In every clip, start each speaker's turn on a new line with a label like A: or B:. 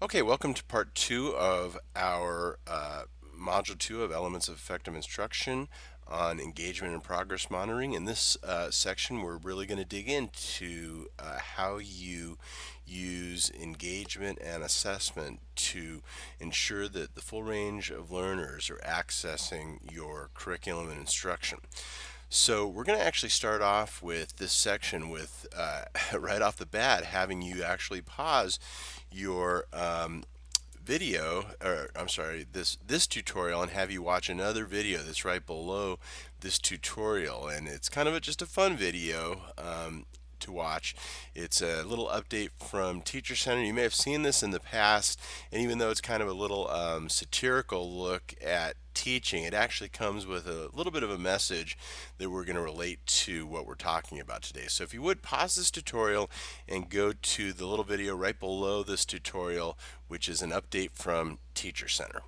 A: Okay, welcome to part two of our module two of Elements of Effective Instruction on engagement and progress monitoring. In this section, we're really going to dig into how you use engagement and assessment to ensure that the full range of learners are accessing your curriculum and instruction. So we're going to actually start off with this section with right off the bat having you actually pause your video, or I'm sorry, this tutorial, and have you watch another video that's right below this tutorial. And it's kind of just a fun video to watch. It's a little update from Teacher Center. You may have seen this in the past, and even though it's kind of a little satirical look at teaching, it actually comes with a little bit of a message that we're going to relate to what we're talking about today. So if you would pause this tutorial and go to the little video right below this tutorial, which is an update from Teacher Center.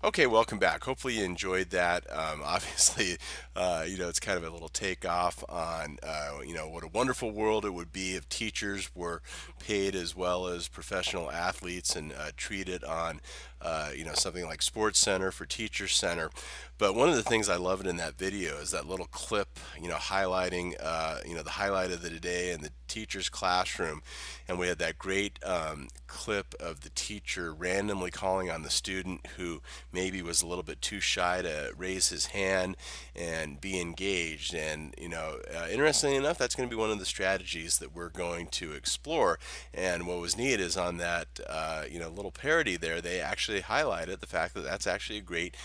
A: Okay, welcome back. Hopefully you enjoyed that. Obviously, it's kind of a little takeoff on, what a wonderful world it would be if teachers were paid as well as professional athletes and treated on, something like Sports Center for Teacher Center. But one of the things I loved in that video is that little clip, highlighting, the highlight of the day in the teacher's classroom. And we had that great clip of the teacher randomly calling on the student who maybe was a little bit too shy to raise his hand and be engaged. And, interestingly enough, that's going to be one of the strategies that we're going to explore. And what was neat is on that, little parody there, they actually highlighted the fact that that's actually a great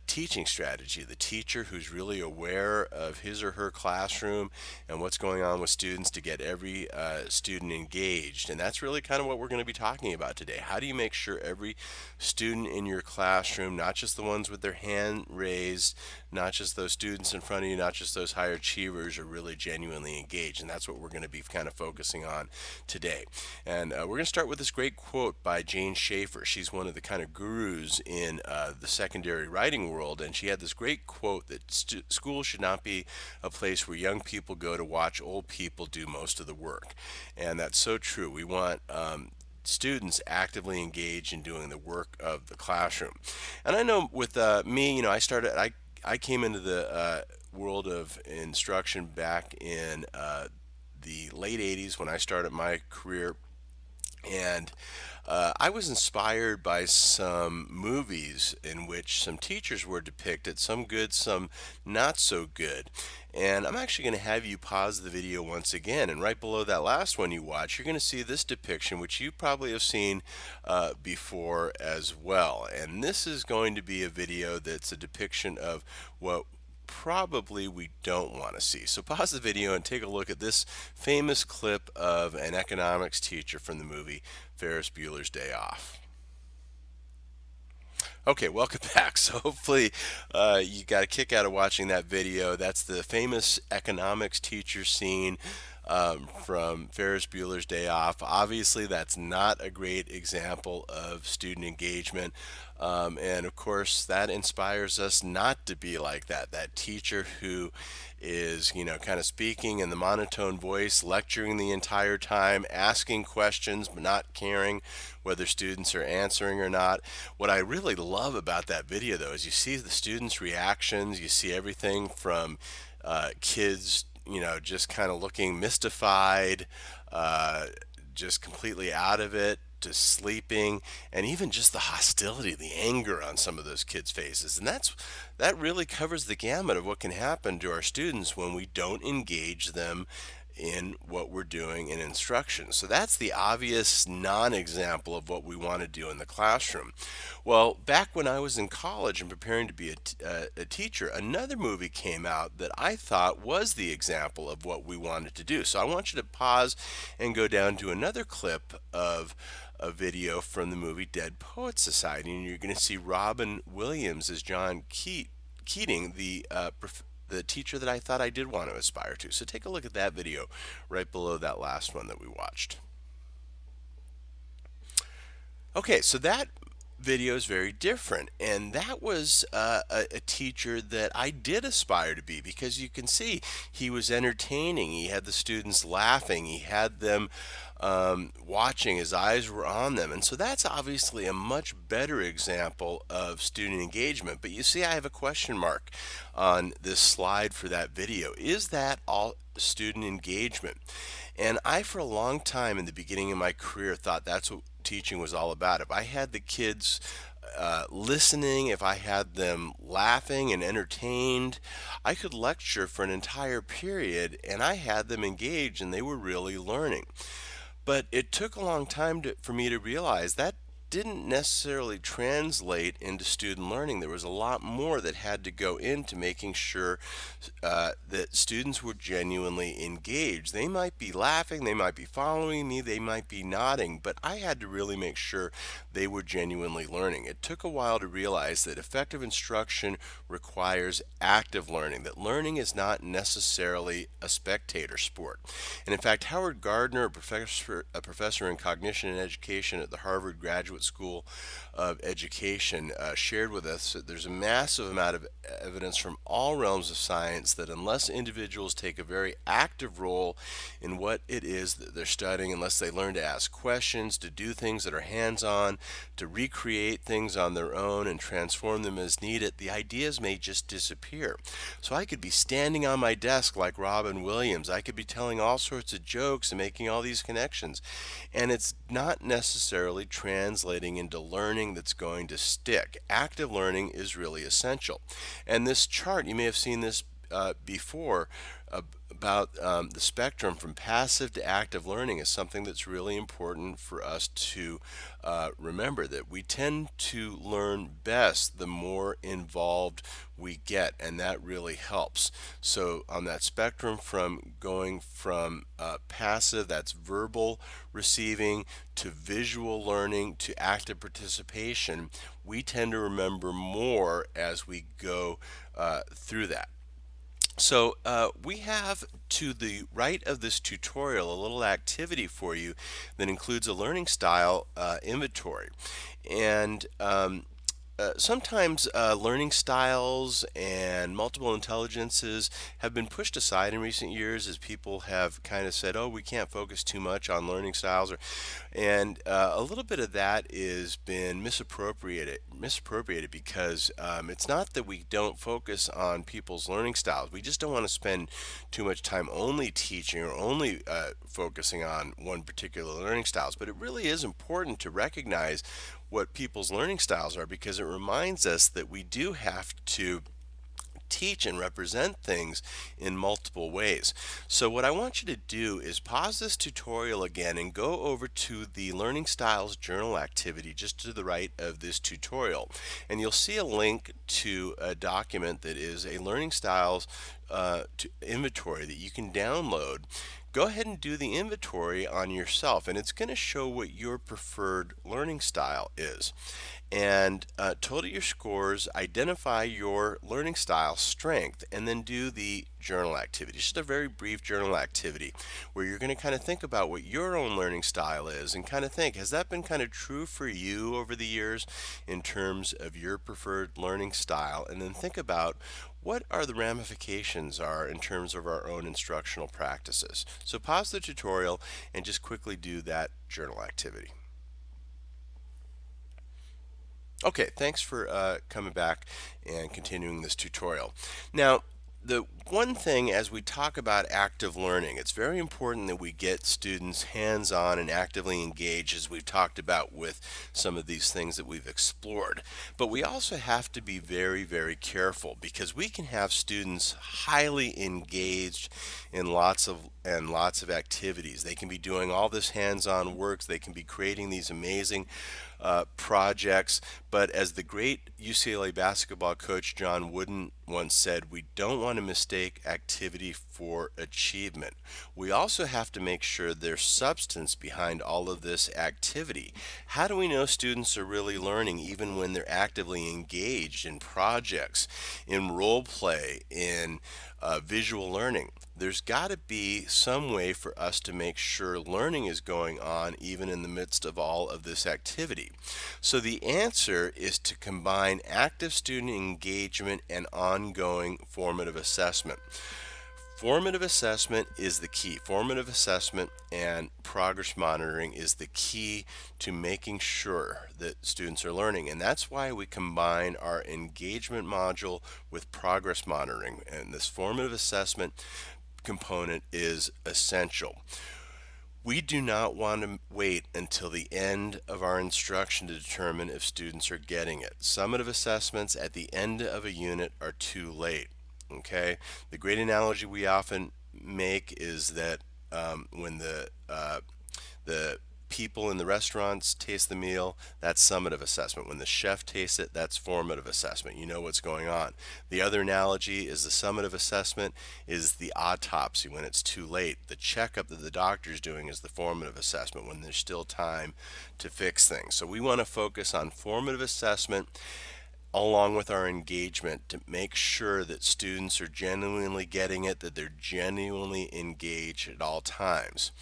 A: teaching strategy. The teacher who's really aware of his or her classroom and what's going on with students to get every student engaged. And that's really kind of what we're going to be talking about today. How do you make sure every student in your classroom, not just the ones with their hand raised, not just those students in front of you, not just those high achievers, are really genuinely engaged? And that's what we're going to be kind of focusing on today. And we're going to start with this great quote by Jane Schaefer. She's one of the kind of gurus in the secondary writing world, and she had this great quote that school should not be a place where young people go to watch old people do most of the work. And that's so true. We want students actively engaged in doing the work of the classroom. And I know with me, I came into the world of instruction back in the late 80s when I started my career. And I was inspired by some movies in which some teachers were depicted, some good, some not so good. And I'm actually going to have you pause the video once again. And right below that last one you watch, you're going to see this depiction, which you probably have seen before as well. And this is going to be a video that's a depiction of what probably we don't want to see. So pause the video and take a look at this famous clip of an economics teacher from the movie Ferris Bueller's Day Off. Okay, welcome back. So hopefully you got a kick out of watching that video. That's the famous economics teacher scene from Ferris Bueller's Day Off. Obviously, that's not a great example of student engagement. And of course, that inspires us not to be like that. That teacher who is, kind of speaking in the monotone voice, lecturing the entire time, asking questions, but not caring whether students are answering or not. What I really love about that video, though, is you see the students' reactions. You see everything from kids, just kind of looking mystified, just completely out of it, to sleeping, and even just the hostility, the anger on some of those kids' faces. And that really covers the gamut of what can happen to our students when we don't engage them in what we're doing in instruction. So that's the obvious non-example of what we want to do in the classroom. Well, back when I was in college and preparing to be a teacher, another movie came out that I thought was the example of what we wanted to do. So I want you to pause and go down to another clip of a video from the movie Dead Poets Society, and you're going to see Robin Williams as John Keating, the teacher that I thought I did want to aspire to. So take a look at that video right below that last one that we watched. Okay, so that video is very different, and that was a teacher that I did aspire to be, because you can see he was entertaining, he had the students laughing, he had them watching. His eyes were on them. And so that's obviously a much better example of student engagement. But you see, I have a question mark on this slide for that video. Is that all student engagement? And I, for a long time in the beginning of my career, thought that's what teaching was all about. If I had the kids listening, if I had them laughing and entertained, I could lecture for an entire period and I had them engaged and they were really learning. But it took a long time for me to realize that didn't necessarily translate into student learning. There was a lot more that had to go into making sure that students were genuinely engaged. They might be laughing, they might be following me, they might be nodding, but I had to really make sure they were genuinely learning. It took a while to realize that effective instruction requires active learning, that learning is not necessarily a spectator sport. And in fact, Howard Gardner, a professor in cognition and education at the Harvard Graduate School of Education, shared with us that there's a massive amount of evidence from all realms of science that unless individuals take a very active role in what it is that they're studying, unless they learn to ask questions, to do things that are hands-on, to recreate things on their own and transform them as needed, the ideas may just disappear. So I could be standing on my desk like Robin Williams. I could be telling all sorts of jokes and making all these connections. And it's not necessarily translating into learning that's going to stick. Active learning is really essential. And this chart, you may have seen this before, about the spectrum from passive to active learning is something that's really important for us to remember, that we tend to learn best the more involved we get, and that really helps. So on that spectrum from going from passive, that's verbal receiving, to visual learning, to active participation, we tend to remember more as we go through that. So we have to the right of this tutorial a little activity for you that includes a learning style inventory. And sometimes learning styles and multiple intelligences have been pushed aside in recent years as people have kind of said, oh, we can't focus too much on learning styles. And a little bit of that is been misappropriated because it's not that we don't focus on people's learning styles. We just don't want to spend too much time only teaching or only focusing on one particular learning styles. But it really is important to recognize what people's learning styles are, because it reminds us that we do have to teach and represent things in multiple ways. So what I want you to do is pause this tutorial again and go over to the Learning Styles Journal activity just to the right of this tutorial. And you'll see a link to a document that is a Learning Styles inventory that you can download. Go ahead and do the inventory on yourself, and it's going to show what your preferred learning style is. And total your scores, identify your learning style strength, and then do the journal activity. Just a very brief journal activity where you're going to kind of think about what your own learning style is and kind of think, has that been kind of true for you over the years in terms of your preferred learning style? And then think about what are the ramifications are in terms of our own instructional practices. So pause the tutorial and just quickly do that journal activity. Okay, thanks for coming back and continuing this tutorial. Now, the one thing as we talk about active learning, it's very important that we get students hands-on and actively engaged, as we've talked about with some of these things that we've explored. But we also have to be very, very careful, because we can have students highly engaged in lots of activities. They can be doing all this hands-on work, they can be creating these amazing projects, but as the great UCLA basketball coach John Wooden once said, we don't want to mistake activity for achievement. We also have to make sure there's substance behind all of this activity. How do we know students are really learning even when they're actively engaged in projects, in role play, in visual learning? There's got to be some way for us to make sure learning is going on even in the midst of all of this activity. So the answer is to combine active student engagement and ongoing formative assessment. Formative assessment is the key. Formative assessment and progress monitoring is the key to making sure that students are learning. And that's why we combine our engagement module with progress monitoring. And this formative assessment component is essential. We do not want to wait until the end of our instruction to determine if students are getting it. Summative assessments at the end of a unit are too late. Okay? The great analogy we often make is that when the people in the restaurants taste the meal, that's summative assessment. When the chef tastes it, that's formative assessment. You know what's going on. The other analogy is the summative assessment is the autopsy when it's too late. The checkup that the doctor is doing is the formative assessment when there's still time to fix things. So we want to focus on formative assessment along with our engagement to make sure that students are genuinely getting it, that they're genuinely engaged at all times.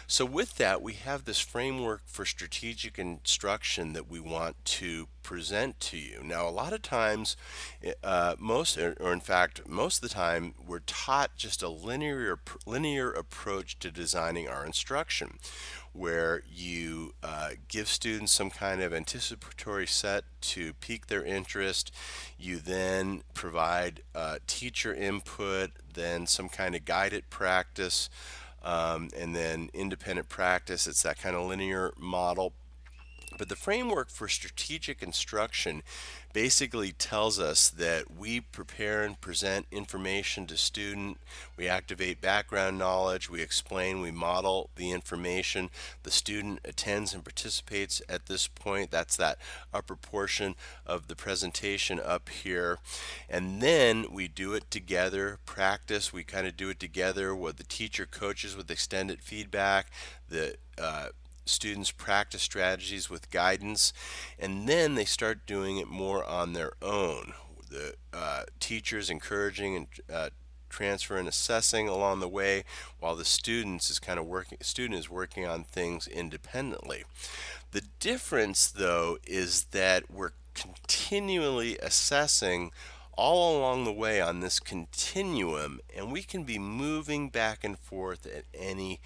A: So with that, we have this framework for strategic instruction that we want to present to you. Now, a lot of times, or in fact, most of the time, we're taught just a linear approach to designing our instruction, where you give students some kind of anticipatory set to pique their interest. You then provide teacher input, then some kind of guided practice, and then independent practice. It's that kind of linear model. But the framework for strategic instruction basically tells us that we prepare and present information to student, we activate background knowledge, we explain, we model the information, the student attends and participates at this point. That's that upper portion of the presentation up here. And then we do it together, practice, we kind of do it together with the teacher coaches with extended feedback, the students practice strategies with guidance, and then they start doing it more on their own. The teachers encouraging and transfer and assessing along the way, while the student is working on things independently. The difference, though, is that we're continually assessing all along the way on this continuum, and we can be moving back and forth at any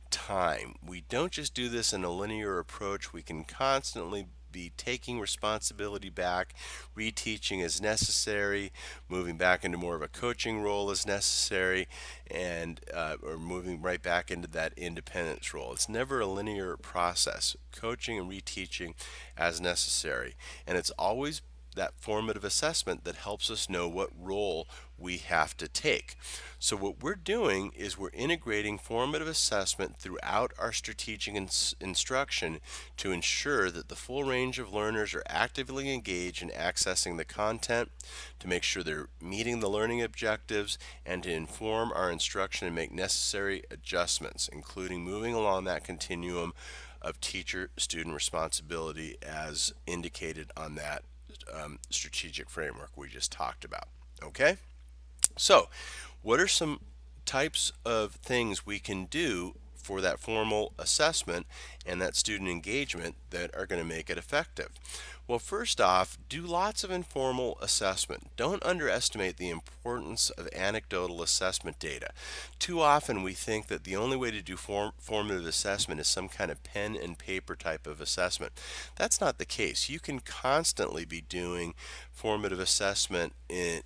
A: time. We don't just do this in a linear approach. We can constantly be taking responsibility back, reteaching as necessary, moving back into more of a coaching role as necessary, and or moving right back into that independence role. It's never a linear process. Coaching and reteaching as necessary, and it's always that formative assessment that helps us know what role we have to take. So what we're doing is we're integrating formative assessment throughout our strategic instruction to ensure that the full range of learners are actively engaged in accessing the content, to make sure they're meeting the learning objectives, and to inform our instruction and make necessary adjustments, including moving along that continuum of teacher-student responsibility as indicated on that strategic framework we just talked about. Okay? So, what are some types of things we can do for that formal assessment and that student engagement that are going to make it effective? Well, first off, do lots of informal assessment. Don't underestimate the importance of anecdotal assessment data. Too often we think that the only way to do formative assessment is some kind of pen and paper type of assessment. That's not the case. You can constantly be doing formative assessment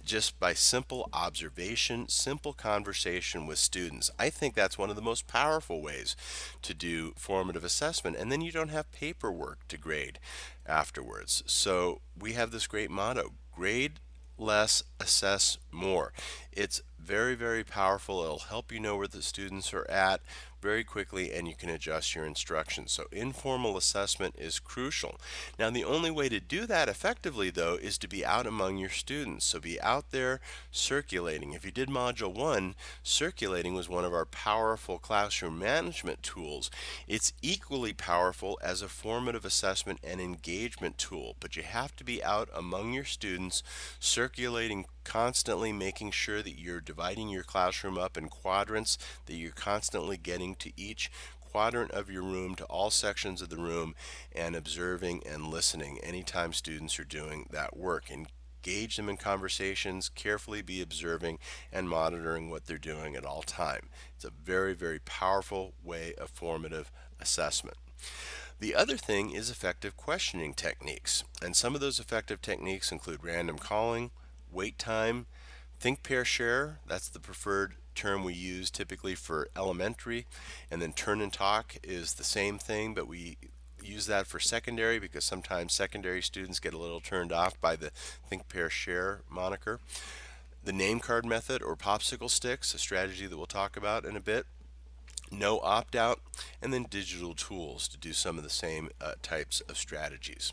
A: just by simple observation, simple conversation with students. I think that's one of the most powerful ways to do formative assessment, and then you don't have paperwork to grade afterwards. So we have this great motto: grade less, assess more. It's very, very powerful. It'll help you know where the students are at very quickly, and you can adjust your instructions. So informal assessment is crucial. Now, the only way to do that effectively, though, is to be out among your students. So be out there circulating. If you did Module 1, circulating was one of our powerful classroom management tools. It's equally powerful as a formative assessment and engagement tool, but you have to be out among your students, circulating constantly, making sure that you're dividing your classroom up in quadrants, that you're constantly getting to each quadrant of your room, to all sections of the room, and observing and listening anytime students are doing that work. And engage them in conversations, carefully be observing and monitoring what they're doing at all time. It's a very, very powerful way of formative assessment. The other thing is effective questioning techniques, and some of those effective techniques include random calling, wait time, think, pair, share. That's the preferred term we use typically for elementary, and then turn and talk is the same thing, but we use that for secondary because sometimes secondary students get a little turned off by the think, pair, share moniker. The name card method or popsicle sticks, a strategy that we'll talk about in a bit, no opt-out, and then digital tools to do some of the same types of strategies.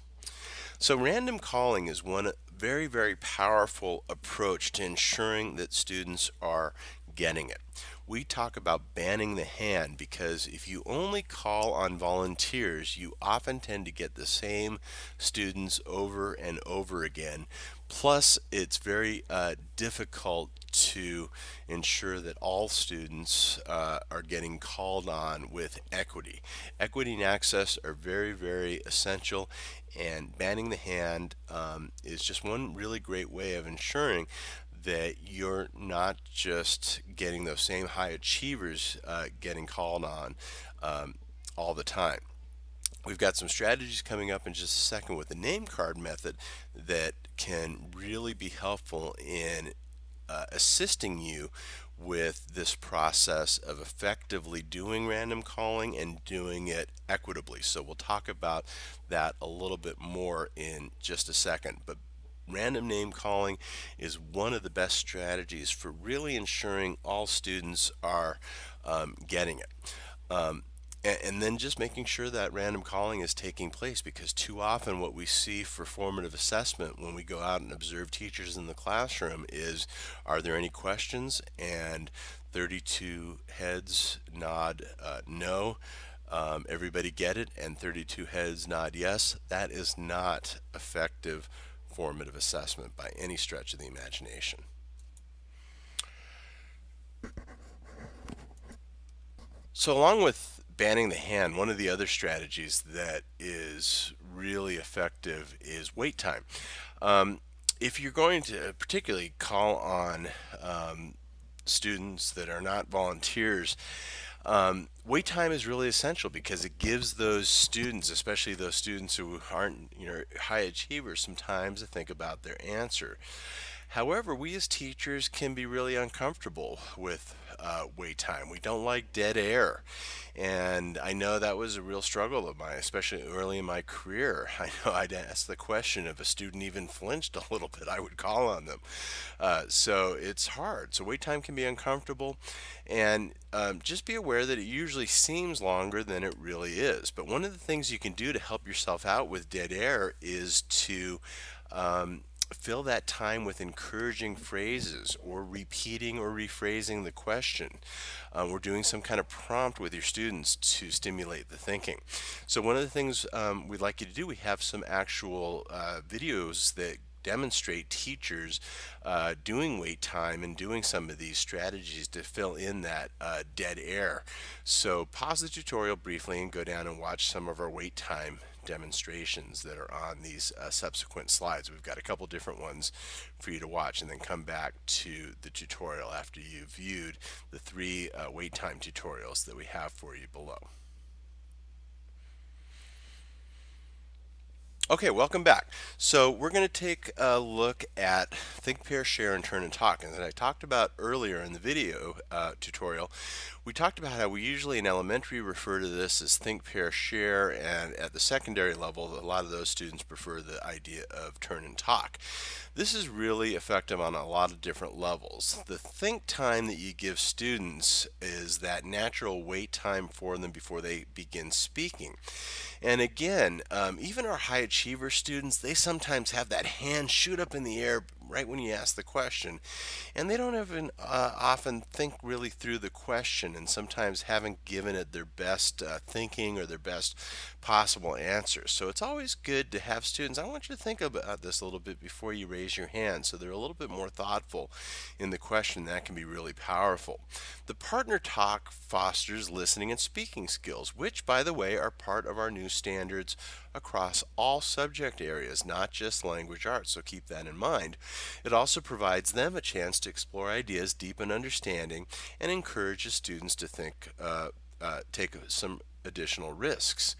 A: So random calling is one very, very powerful approach to ensuring that students are getting it. We talk about banning the hand because if you only call on volunteers, you often tend to get the same students over and over again. Plus, it's very difficult to ensure that all students are getting called on with equity. Equity and access are very, very essential, and banning the hand is just one really great way of ensuring that you're not just getting those same high achievers getting called on all the time. We've got some strategies coming up in just a second with the name card method that can really be helpful in assisting you with this process of effectively doing random calling and doing it equitably. So we'll talk about that a little bit more in just a second. But random name calling is one of the best strategies for really ensuring all students are getting it. And then just making sure that random calling is taking place, because too often what we see for formative assessment when we go out and observe teachers in the classroom is, are there any questions? And 32 heads nod no. Everybody get it? And 32 heads nod yes. That is not effective formative assessment by any stretch of the imagination. So along with banning the hand, one of the other strategies that is really effective is wait time. If you're going to particularly call on students that are not volunteers, wait time is really essential because it gives those students, especially those students who aren't, high achievers, some time to think about their answer. However, we as teachers can be really uncomfortable with wait time. We don't like dead air. And I know that was a real struggle of mine, especially early in my career. I know I'd ask the question if a student even flinched a little bit, I would call on them. So it's hard. So wait time can be uncomfortable. And just be aware that it usually seems longer than it really is. But one of the things you can do to help yourself out with dead air is to fill that time with encouraging phrases or repeating or rephrasing the question. We're doing some kind of prompt with your students to stimulate the thinking. So one of the things we'd like you to do, we have some actual videos that demonstrate teachers doing wait time and doing some of these strategies to fill in that dead air. So pause the tutorial briefly and go down and watch some of our wait time demonstrations that are on these subsequent slides. We've got a couple different ones for you to watch, and then come back to the tutorial after you've viewed the three wait time tutorials that we have for you below. Okay, welcome back. So we're going to take a look at think, pair, share, and turn and talk. And as I talked about earlier in the video tutorial, we talked about how we usually in elementary refer to this as think, pair, share, and at the secondary level, a lot of those students prefer the idea of turn and talk. This is really effective on a lot of different levels. The think time that you give students is that natural wait time for them before they begin speaking. And again, even our high achiever students, they sometimes have that hand shoot up in the air right when you ask the question, and they don't even often think really through the question, and sometimes haven't given it their best thinking or their best possible answers. So it's always good to have students. I want you to think about this a little bit before you raise your hand, so they're a little bit more thoughtful in the question. That can be really powerful. The partner talk fosters listening and speaking skills, which, by the way, are part of our new standards across all subject areas, not just language arts, so keep that in mind. It also provides them a chance to explore ideas, deepen understanding, and encourages students to take some additional risks.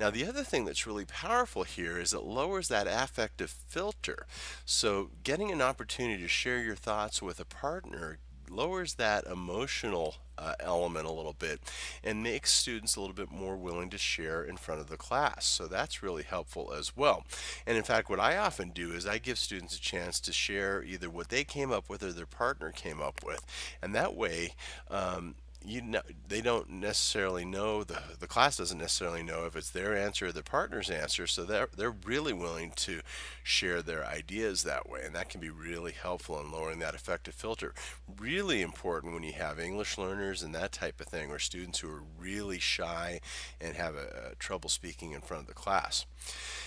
A: Now, the other thing that's really powerful here is it lowers that affective filter. So, getting an opportunity to share your thoughts with a partner lowers that emotional element a little bit and makes students a little bit more willing to share in front of the class. So that's really helpful as well. And in fact, what I often do is I give students a chance to share either what they came up with or their partner came up with. And that way, they don't necessarily know, the class doesn't necessarily know if it's their answer or the partner's answer, so they're really willing to share their ideas that way, and that can be really helpful in lowering that affective filter. Really important when you have English learners and that type of thing, or students who are really shy and have a trouble speaking in front of the class.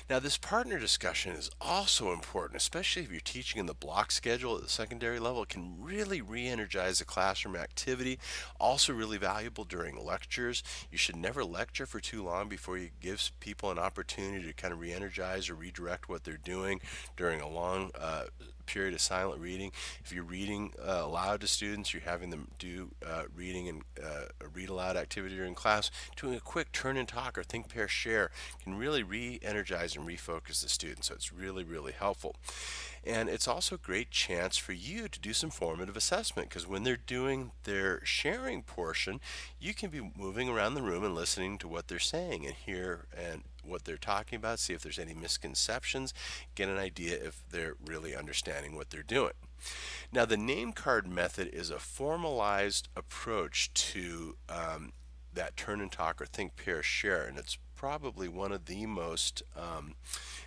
A: Now, this partner discussion is also important, especially if you're teaching in the block schedule at the secondary level. It can really re-energize the classroom activity. Also really valuable during lectures. You should never lecture for too long before you give people an opportunity to kind of re-energize or redirect what they're doing during a long period of silent reading. If you're reading aloud to students, you're having them do reading and read aloud activity during class, doing a quick turn and talk or think, pair, share can really re-energize and refocus the student. So it's really, really helpful. And it's also a great chance for you to do some formative assessment, because when they're doing their sharing portion, you can be moving around the room and listening to what they're saying and hear and what they're talking about, see if there's any misconceptions, get an idea if they're really understanding what they're doing. Now, the name card method is a formalized approach to that turn and talk or think, pair, share, and it's probably one of the most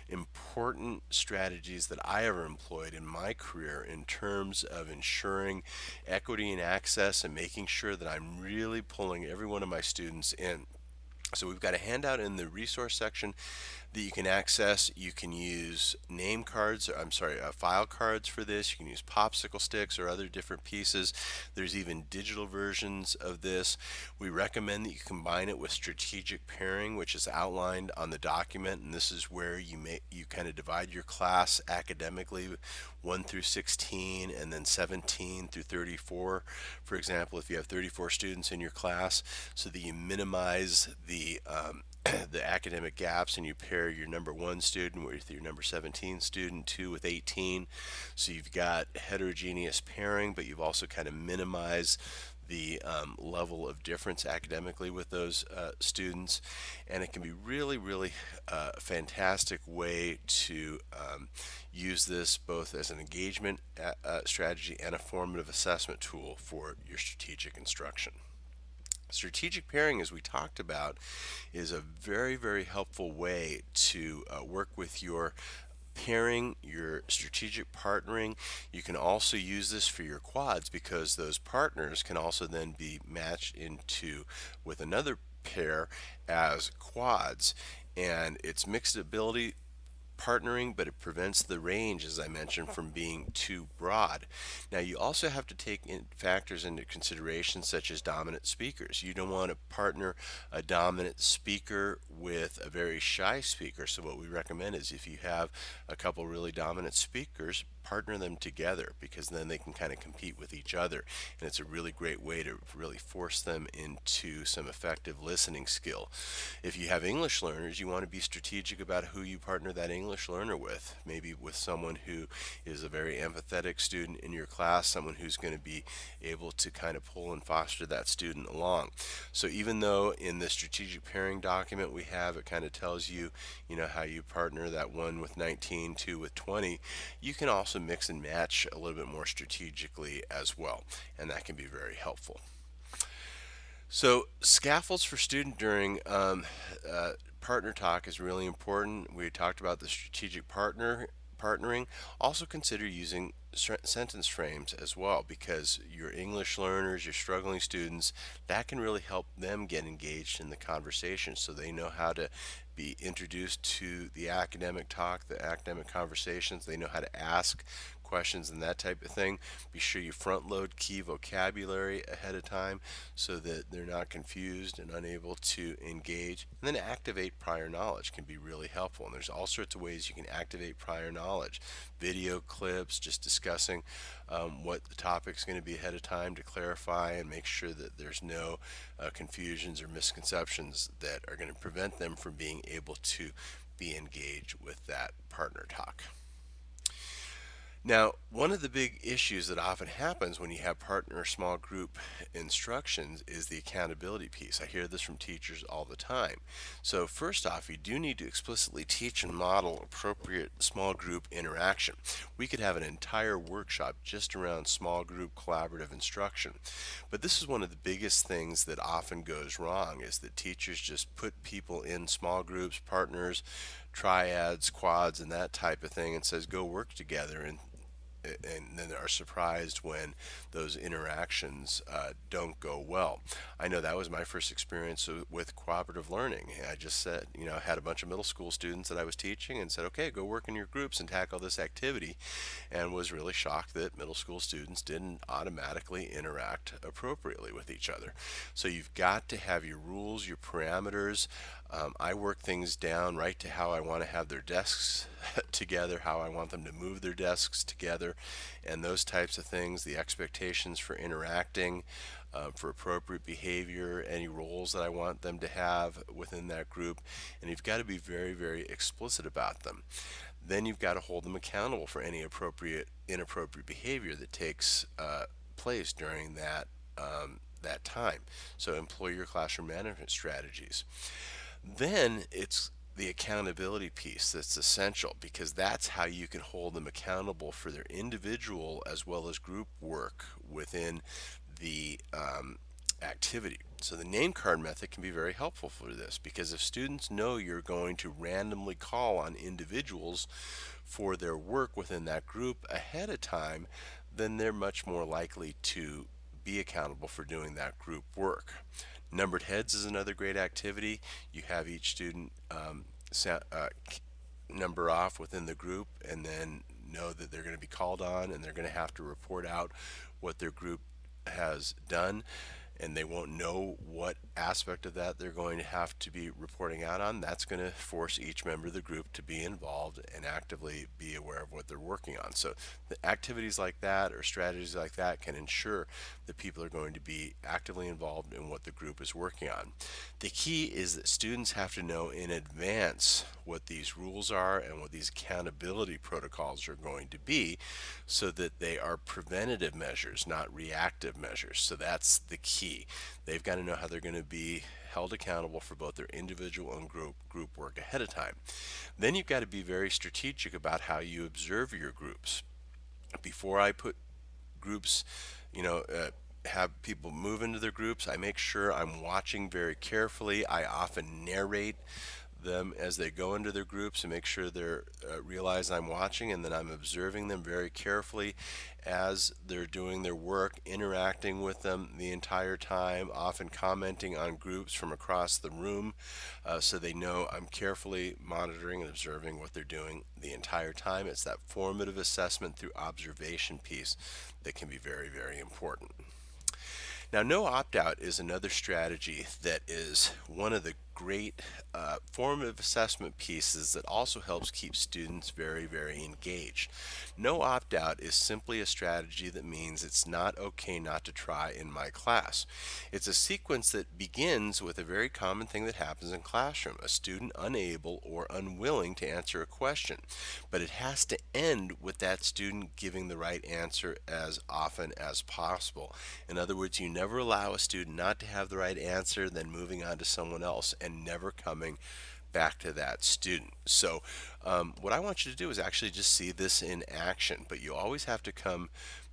A: important strategies that I ever employed in my career in terms of ensuring equity and access and making sure that I'm really pulling every one of my students in. So we've got a handout in the resource section that you can access. You can use name cards, file cards for this. You can use popsicle sticks or other different pieces. There's even digital versions of this. We recommend that you combine it with strategic pairing, which is outlined on the document, and this is where you kind of divide your class academically 1 through 16 and then 17 through 34. For example, if you have 34 students in your class, so that you minimize the academic gaps, and you pair your number 1 student with your number 17 student, 2 with 18. So you've got heterogeneous pairing, but you've also kind of minimized the level of difference academically with those students, and it can be really, really a fantastic way to use this both as an engagement strategy and a formative assessment tool for your strategic instruction. Strategic pairing, as we talked about, is a very, very helpful way to work with your pairing, your strategic partnering. You can also use this for your quads, because those partners can also then be matched into with another pair as quads, and it's mixed ability partnering, but it prevents the range, as I mentioned, from being too broad. Now, you also have to take factors into consideration such as dominant speakers. You don't want to partner a dominant speaker with a very shy speaker. So what we recommend is, if you have a couple really dominant speakers, partner them together, because then they can kind of compete with each other, and it's a really great way to really force them into some effective listening skill. If you have English learners, you want to be strategic about who you partner that English learner with. Maybe with someone who is a very empathetic student in your class, someone who's going to be able to kind of pull and foster that student along. So even though in the strategic pairing document we have, it kind of tells you, how you partner that 1 with 19, 2 with 20, you can also mix and match a little bit more strategically as well, and that can be very helpful. So scaffolds for student during partner talk is really important. We talked about the strategic partnering, also consider using sentence frames as well, because your English learners, your struggling students, that can really help them get engaged in the conversation so they know how to be introduced to the academic talk, the academic conversations. They know how to ask questions and that type of thing. Be sure you front load key vocabulary ahead of time so that they're not confused and unable to engage. And then activate prior knowledge can be really helpful. And there's all sorts of ways you can activate prior knowledge. Video clips, just discussing what the topic's going to be ahead of time to clarify and make sure that there's no confusions or misconceptions that are going to prevent them from being able to be engaged with that partner talk. Now, one of the big issues that often happens when you have partner or small group instructions is the accountability piece. I hear this from teachers all the time. So first off, you do need to explicitly teach and model appropriate small group interaction. We could have an entire workshop just around small group collaborative instruction. But this is one of the biggest things that often goes wrong, is that teachers just put people in small groups, partners, triads, quads, and that type of thing, and says go work together, and then are surprised when those interactions don't go well. I know that was my first experience with cooperative learning. I just said, I had a bunch of middle school students that I was teaching and said, okay, go work in your groups and tackle this activity, and was really shocked that middle school students didn't automatically interact appropriately with each other. So you've got to have your rules, your parameters. I work things down right to how I want to have their desks together, how I want them to move their desks together, and those types of things, the expectations for interacting, for appropriate behavior, any roles that I want them to have within that group, and you've got to be very, very explicit about them. Then you've got to hold them accountable for any inappropriate behavior that takes place during that time. So employ your classroom management strategies. Then it's the accountability piece that's essential, because that's how you can hold them accountable for their individual as well as group work within the activity. So the name card method can be very helpful for this, because if students know you're going to randomly call on individuals for their work within that group ahead of time, then they're much more likely to be accountable for doing that group work. Numbered heads is another great activity. You have each student number off within the group, and then know that they're going to be called on and they're going to have to report out what their group has done, and they won't know what aspect of that they're going to have to be reporting out on. That's going to force each member of the group to be involved and actively be aware of what they're working on. So the activities like that or strategies like that can ensure that people are going to be actively involved in what the group is working on. The key is that students have to know in advance what these rules are and what these accountability protocols are going to be, so that they are preventative measures, not reactive measures. So that's the key. They've got to know how they're going to be held accountable for both their individual and group work ahead of time. Then you've got to be very strategic about how you observe your groups. Before I put groups, have people move into their groups, I make sure I'm watching very carefully. I often narrate them as they go into their groups and make sure they're realize I'm watching, and then I'm observing them very carefully as they're doing their work, interacting with them the entire time, often commenting on groups from across the room, so they know I'm carefully monitoring and observing what they're doing the entire time. It's that formative assessment through observation piece that can be very, very important. Now, no opt-out is another strategy that is one of the great formative assessment pieces that also helps keep students very, very engaged. No opt-out is simply a strategy that means it's not okay not to try in my class. It's a sequence that begins with a very common thing that happens in classroom, a student unable or unwilling to answer a question. But it has to end with that student giving the right answer as often as possible. In other words, you never allow a student not to have the right answer, then moving on to someone else, and never coming back to that student. So what I want you to do is actually just see this in action, but you always have to come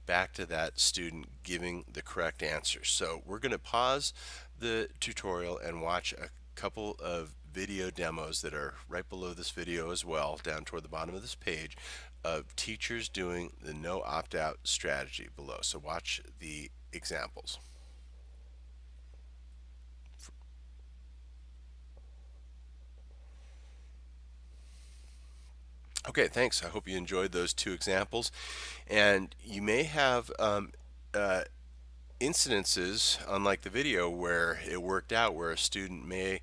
A: back to that student giving the correct answer. So we're going to pause the tutorial and watch a couple of video demos that are right below this video as well, down toward the bottom of this page, of teachers doing the no opt-out strategy below. So watch the examples. Okay, thanks. I hope you enjoyed those two examples. And you may have uh, incidences, unlike the video, where it worked out, where a student may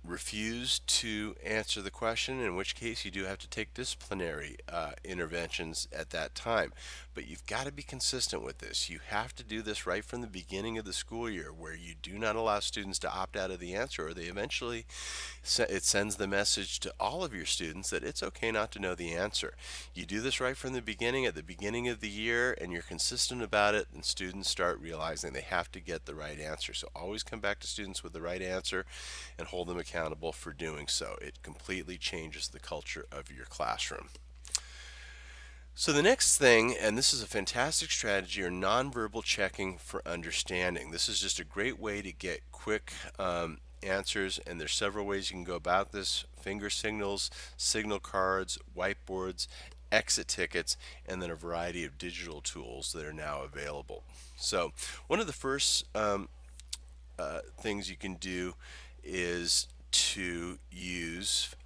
A: refuse to answer the question, in which case you do have to take disciplinary interventions at that time. But you've got to be consistent with this. You have to do this right from the beginning of the school year, where you do not allow students to opt out of the answer, or they eventually, it sends the message to all of your students that it's okay not to know the answer. You do this right from the beginning, at the beginning of the year, and you're consistent about it, and students start realizing they have to get the right answer. So always come back to students with the right answer and hold them accountable for doing so. It completely changes the culture of your classroom. So the next thing, and this is a fantastic strategy, are nonverbal checking for understanding. This is just a great way to get quick answers, and there's several ways you can go about this: finger signals, signal cards, whiteboards, exit tickets, and then a variety of digital tools that are now available. So one of the first things you can do is to use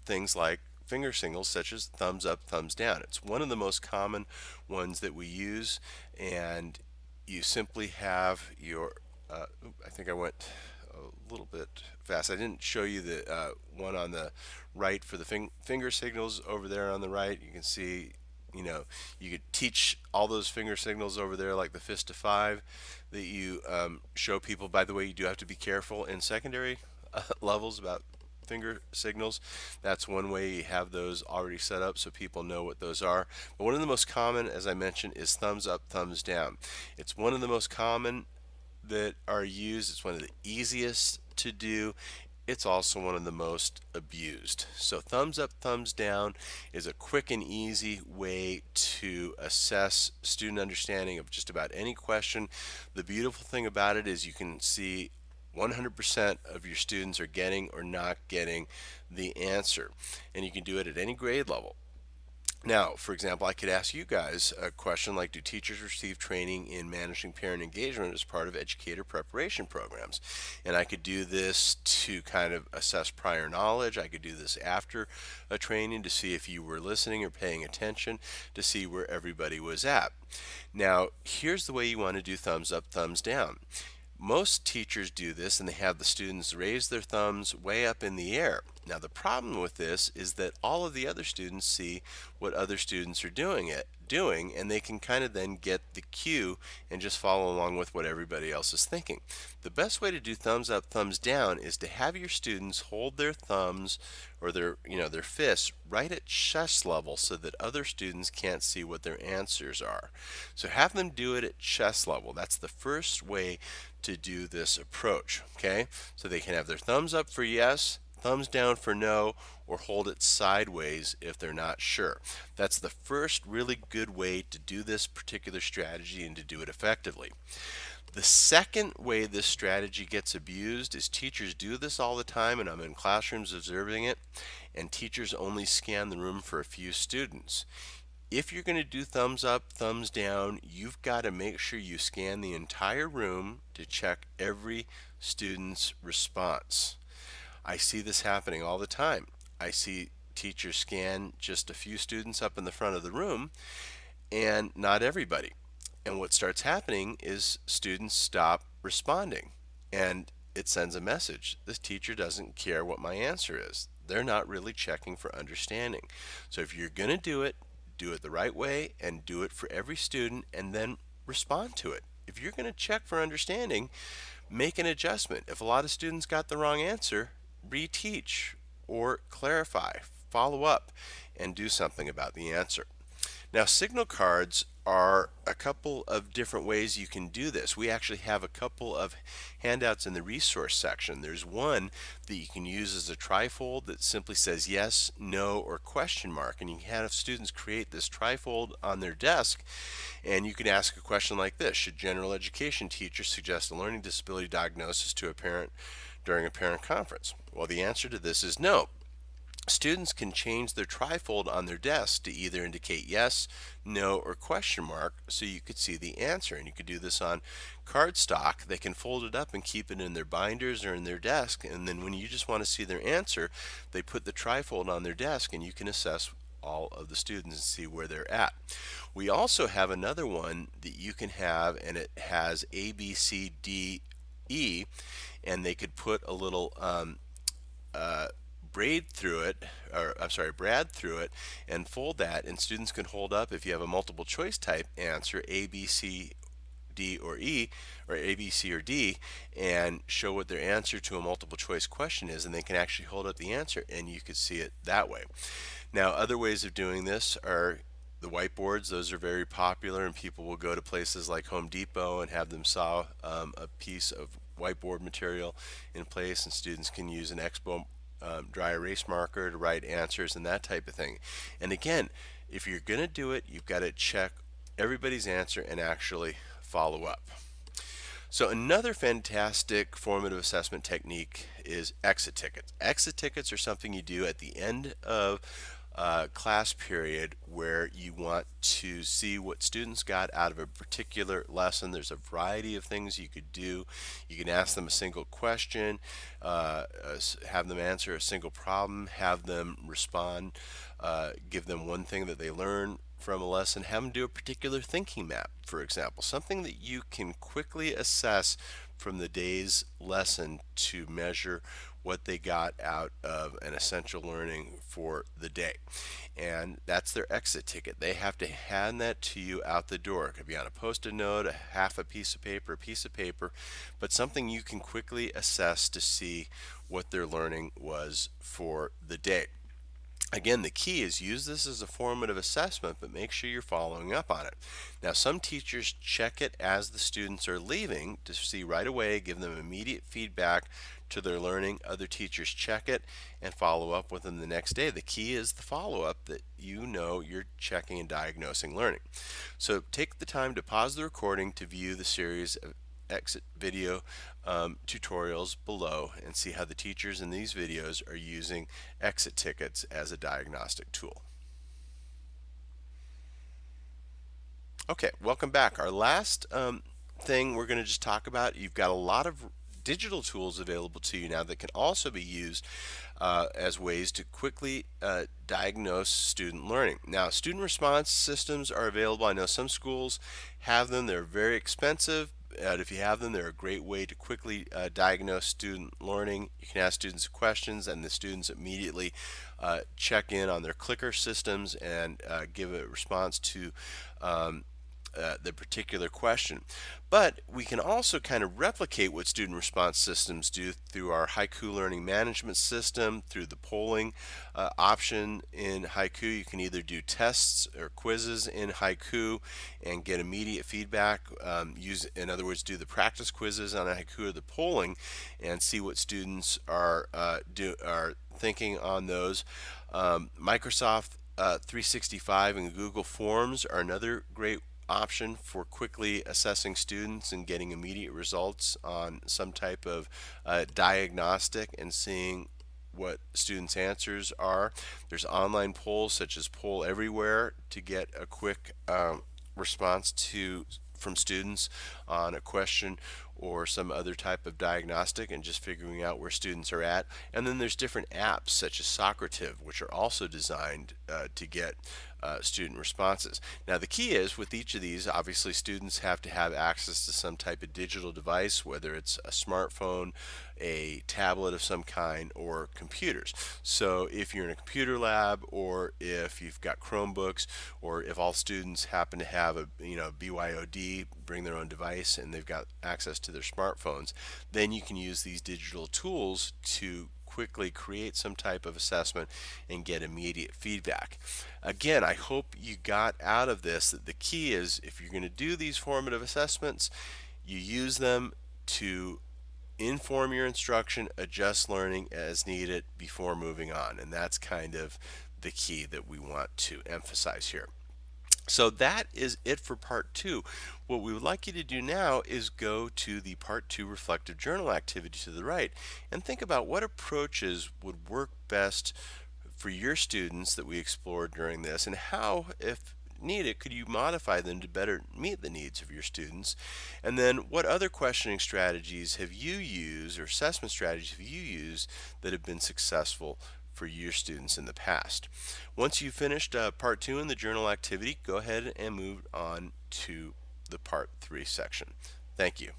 A: things like finger signals, such as thumbs up, thumbs down. It's one of the most common ones that we use, and you simply have your I think I went a little bit fast. I didn't show you the one on the right for the finger signals over there on the right. You can see, you could teach all those finger signals over there, like the fist to five, that you show people. By the way, you do have to be careful in secondary levels about finger signals. That's one way you have those already set up so people know what those are. But one of the most common, as I mentioned, is thumbs up, thumbs down. It's one of the most common that are used. It's one of the easiest to do. It's also one of the most abused. So thumbs up, thumbs down is a quick and easy way to assess student understanding of just about any question. The beautiful thing about it is you can see 100% of your students are getting or not getting the answer, and you can do it at any grade level. Now, for example, I could ask you guys a question like, do teachers receive training in managing parent engagement as part of educator preparation programs? And I could do this to kind of assess prior knowledge. I could do this after a training to see if you were listening or paying attention, to see where everybody was at. Now, here's the way you want to do thumbs up, thumbs down. Most teachers do this, and they have the students raise their thumbs way up in the air. Now the problem with this is that all of the other students see what other students are doing, and they can kind of then get the cue and just follow along with what everybody else is thinking. The best way to do thumbs up, thumbs down is to have your students hold their thumbs or their fists right at chest level so that other students can't see what their answers are. So have them do it at chest level. That's the first way to do this approach, okay? So they can have their thumbs up for yes, thumbs down for no, or hold it sideways if they're not sure. That's the first really good way to do this particular strategy and to do it effectively. The second way this strategy gets abused is teachers do this all the time, and I'm in classrooms observing it, and teachers only scan the room for a few students. If you're going to do thumbs up, thumbs down, you've got to make sure you scan the entire room to check every student's response. I see this happening all the time. I see teachers scan just a few students up in the front of the room and not everybody. And what starts happening is students stop responding, and it sends a message. This teacher doesn't care what my answer is. They're not really checking for understanding. So if you're going to do it the right way and do it for every student, and then respond to it. If you're going to check for understanding, make an adjustment. If a lot of students got the wrong answer, reteach or clarify, follow up, and do something about the answer. Now, signal cards are a couple of different ways you can do this. We actually have a couple of handouts in the resource section. There's one that you can use as a trifold that simply says yes, no, or question mark, and you can have students create this trifold on their desk, and you can ask a question like this: should general education teachers suggest a learning disability diagnosis to a parent during a parent conference? Well, the answer to this is no. Students can change their trifold on their desk to either indicate yes, no, or question mark so you could see the answer. And you could do this on cardstock. They can fold it up and keep it in their binders or in their desk. And then when you just want to see their answer, they put the trifold on their desk and you can assess all of the students and see where they're at. We also have another one that you can have, and it has A, B, C, D, E, and they could put a little uh, braid through it, or I'm sorry, brad through it, and fold that, and students can hold up if you have a multiple choice type answer, A, B, C, D, or E, or A, B, C, or D, and show what their answer to a multiple choice question is, and they can actually hold up the answer, and you could see it that way. Now, other ways of doing this are the whiteboards. Those are very popular, and people will go to places like Home Depot and have them saw a piece of whiteboard material in place, and students can use an Expo dry erase marker to write answers and that type of thing. And again, if you're going to do it, you've got to check everybody's answer and actually follow up. So another fantastic formative assessment technique is exit tickets. Exit tickets are something you do at the end of class period where you want to see what students got out of a particular lesson. There's a variety of things you could do. You can ask them a single question, have them answer a single problem, have them respond, give them one thing that they learn from a lesson, have them do a particular thinking map, for example, something that you can quickly assess from the day's lesson to measure what they got out of an essential learning for the day. And that's their exit ticket. They have to hand that to you out the door. It could be on a post-it note, half a piece of paper, but something you can quickly assess to see what their learning was for the day. Again, the key is use this as a formative assessment, but make sure you're following up on it. Now, some teachers check it as the students are leaving to see right away, give them immediate feedback to their learning. Other teachers check it and follow up with them the next day. The key is the follow-up, that you know you're checking and diagnosing learning. So take the time to pause the recording to view the series of exit video tutorials below and see how the teachers in these videos are using exit tickets as a diagnostic tool. Okay, welcome back. Our last thing we're going to just talk about, you've got a lot of digital tools available to you now that can also be used as ways to quickly diagnose student learning. Now, student response systems are available. I know some schools have them. They're very expensive. If you have them, they're a great way to quickly diagnose student learning. You can ask students questions, and the students immediately check in on their clicker systems and give a response to the particular question. But we can also kind of replicate what student response systems do through our Haiku learning management system, through the polling option in Haiku. You can either do tests or quizzes in Haiku and get immediate feedback. In other words, do the practice quizzes on Haiku or the polling and see what students are thinking on those. Microsoft 365 and Google Forms are another great option for quickly assessing students and getting immediate results on some type of diagnostic and seeing what students' answers are. There's online polls such as Poll Everywhere to get a quick response from students on a question or some other type of diagnostic and just figuring out where students are at. And then there's different apps such as Socrative, which are also designed to get student responses. Now, the key is with each of these, obviously students have to have access to some type of digital device, whether it's a smartphone, a tablet of some kind, or computers. So if you're in a computer lab, or if you've got Chromebooks, or if all students happen to have a BYOD, bring their own device, and they've got access to their smartphones, then you can use these digital tools to quickly create some type of assessment and get immediate feedback. Again, I hope you got out of this that the key is, if you're going to do these formative assessments, you use them to inform your instruction, adjust learning as needed before moving on. And that's kind of the key that we want to emphasize here. So that is it for part two. What we would like you to do now is go to the part two reflective journal activity to the right and think about what approaches would work best for your students that we explored during this, and how, if needed, could you modify them to better meet the needs of your students. And then what other questioning strategies have you used, or assessment strategies have you used, that have been successful for your students in the past. Once you've finished part two in the journal activity, go ahead and move on to the part three section. Thank you.